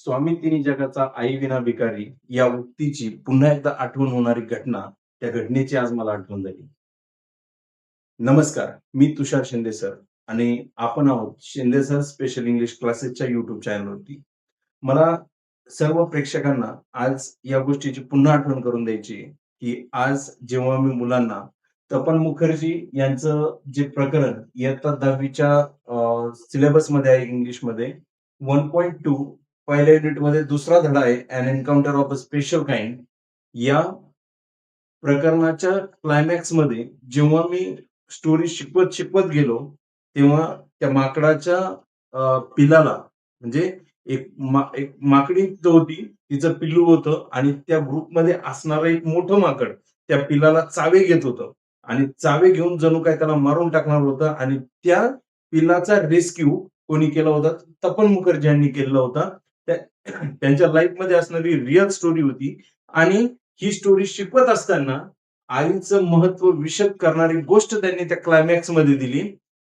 स्वामी तिन्ही जगाचा आई विना भिकारी या उक्तीची पुन्हा एकदा आठवण होणारी घटना, त्या घटनेची आज मला आठवण झाली. नमस्कार, मी तुषार शिंदे सर आणि आपण आहोत शिंदे सर स्पेशल इंग्लिश क्लासेसच्या YouTube चॅनलवरती. मला सर्व प्रेक्षकांना आज या गोष्टीची पुन्हा आठवण करून द्यायची आहे, की आज जेव्हा मी मुलांना तपन मुखर्जी यांचं जे प्रकरण इयत्ता 10वीच्या सिलेबसमध्ये आहे इंग्लिशमध्ये 1.2 पहिल्या युनिटमध्ये दुसरा धडा आहे, an encounter of a special kind या प्रकरणाच्या क्लायमॅक्समध्ये जेव्हा मी स्टोरी शिकवत गेलो, तेव्हा त्या माकडाच्या पिल्लाला म्हणजे एक माकडी तिथं होती, तिचं पिल्लू होतं आणि त्या ग्रुपमध्ये असणारं एक मोठं माकड त्या पिल्लाला चावे घेत होतं आणि चावे घेऊन जणू काय त्याला मारून टाकणार होतं आणि त्या पिल्लाचा रेस्क्यू कोणी केला होता? तपन मुखर्जी यांनी केलेला होता. त्यांच्या लाईफमध्ये असणारी रिअल स्टोरी होती आणि ही स्टोरी शिकवत असताना आईचं महत्व विशद करणारी गोष्ट त्यांनी त्या क्लायमॅक्स मध्ये दिली.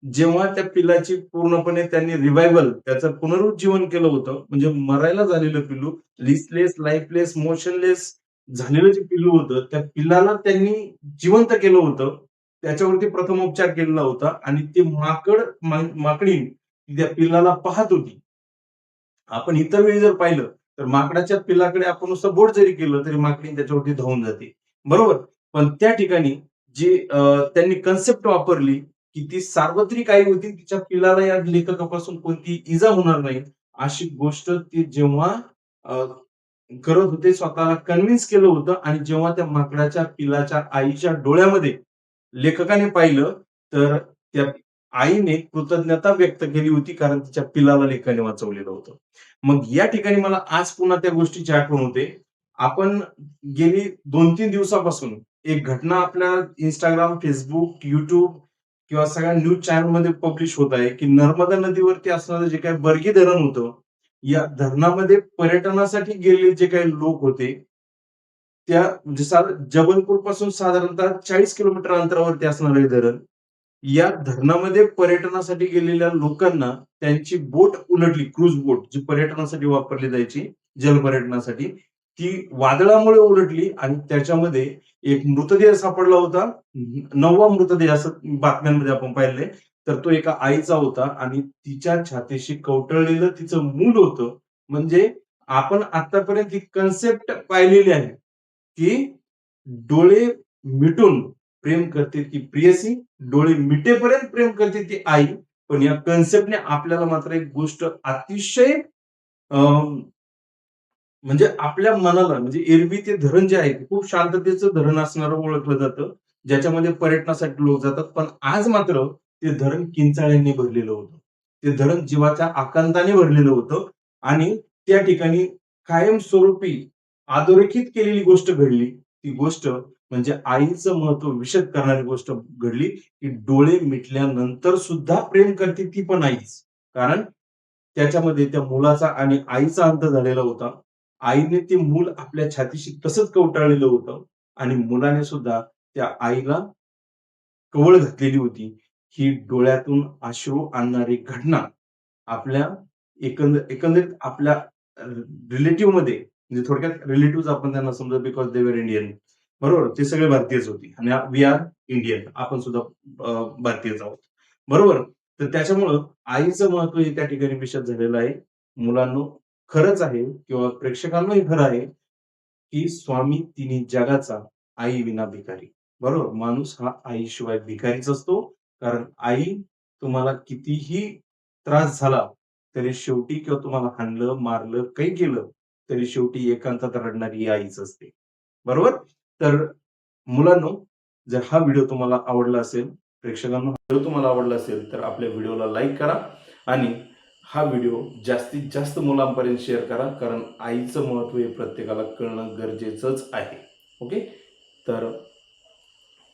जेव्हा त्या पिल्लाची पूर्णपणे त्यांनी रिवायवल त्याचं पुनरुज्जीवन केलं होतं. म्हणजे मरायला झालेलं पिल्लू, लिस्टलेस, लाईफलेस, मोशनलेस झालेलं जे पिल्लू होतं, त्या पिल्लाला त्यांनी जिवंत केलं होतं. त्याच्यावरती प्रथमोपचार केलेला होता आणि ते माकडी त्या पिल्लाला पाहत होती. आपण इतर वेळी जर पाहिलं, तर माकडाच्या पिल्लाकडे आपण नुसतं बोट जरी केलं, तरी माकडी त्याच्यावरती धावून जाते. बरोबर? पण त्या ठिकाणी जी त्यांनी कन्सेप्ट वापरली, की ती सार्वत्रिक आई होती. तिच्या पिल्लाला या लेखकापासून कोणतीही इजा होणार नाही, अशी गोष्ट ती जेव्हा अ, करत होते, स्वतःला कन्व्हिन्स केलं होतं आणि जेव्हा त्या माकडाच्या पिल्लाच्या आईच्या डोळ्यामध्ये लेखकाने पाहिलं, तर त्या आईने कृतज्ञता व्यक्त केली होती, कारण तिच्या पिल्लाला लेखकाने वाचवलेलं होतं. मग या ठिकाणी मला आज पुन्हा त्या गोष्टीची आठवण होते. आपण गेली 2-3 दिवसापासून एक घटना आपल्या Instagram, Facebook, YouTube किंवा सगळ्या न्यूज चॅनलमध्ये पब्लिश होत आहे, की नर्मदा नदीवरती असणारं जे काही बर्गी धरण होतं, या धरणामध्ये पर्यटनासाठी गेलेले जे काही लोक होते, त्या म्हणजे जबलपूरपासून साधारणतः 40 किलोमीटर अंतरावरती असणारं हे धरण. या धरणामध्ये पर्यटनासाठी गेलेल्या लोकांना त्यांची बोट उलटली, क्रूझ बोट जी पर्यटनासाठी वापरली जायची, जलपर्यटनासाठी. ती वादळामुळे उलटली आणि त्याच्यामध्ये एक मृतदेह सापडला होता. 9वा मृतदेह असं बातम्यांमध्ये आपण पाहिलंय. तर तो एका आईचा होता आणि तिच्या छातीशी कवटळलेलं तिचं मूल होतं. म्हणजे आपण आतापर्यंत ही कन्सेप्ट पाहिलेली आहे, की डोळे मिटून प्रेम करते ती प्रेयसी, डोळे मिटेपर्यंत प्रेम करते ती आई. पण या कन्सेप्टने आपल्याला मात्र एक गोष्ट अतिशय अ, म्हणजे आपल्या मनाला म्हणजे एरवी ते धरण जे आहे, ते खूप शांततेचं धरण असणारं ओळखलं जातं, ज्याच्यामध्ये पर्यटनासाठी लोक जातात. पण आज मात्र ते धरण किंचाळ्यांनी भरलेलं होतं. ते धरण जीवाच्या आकांताने भरलेलं होतं आणि त्या ठिकाणी कायमस्वरूपी अधोरेखित केलेली गोष्ट घडली. ती गोष्ट म्हणजे आईचं महत्व विशद करणारी गोष्ट घडली, की डोळे मिटल्यानंतर सुद्धा प्रेम करते ती पण आईच. कारण त्याच्यामध्ये त्या मुलाचा आणि आईचा अंत झालेला होता. आईने ते मूल आपल्या छातीशी तसंच कवटाळलेलं होतं आणि मुलाने सुद्धा त्या आईला कवळ घातलेली होती. ही डोळ्यातून अश्रू आणणारी घटना आपल्या एकंदरीत आपल्या रिलेटिव्हमध्ये म्हणजे थोडक्यात रिलेटिव्हज आपण त्यांना समजा बिकॉज दे वर इंडियन. बरोबर? ते सगळे भारतीयच होते आणि वी आर इंडियन. आपण सुद्धा भारतीयच आहोत. बरोबर? तर त्याच्यामुळं आईचं महत्व हे त्या ठिकाणी विशद झालेलं आहे. मुलांनो, खरंच आहे किंवा प्रेक्षकांनाही खरं आहे, की स्वामी तिन्ही जगाचा आई विना भिकारी. बरोबर? माणूस हा आईशिवाय भिकारीच असतो. कारण आई तुम्हाला कितीही त्रास झाला, तरी शेवटी किंवा तुम्हाला हाणलं, मारलं, काही केलं, तरी शेवटी एकांतात रडणारी ही आईच असते. बरोबर? तर मुलांनो, जर हा व्हिडिओ तुम्हाला आवडला असेल, प्रेक्षकांनो, हा व्हिडिओ तुम्हाला आवडला असेल, तर आपल्या व्हिडिओला लाईक करा आणि हा व्हिडिओ जास्तीत जास्त मुलांपर्यंत शेअर करा. कारण आईचं महत्त्व हे प्रत्येकाला कळणं गरजेचंच आहे. ओके? तर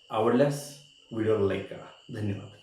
आवडल्यास व्हिडिओला लाईक करा. धन्यवाद.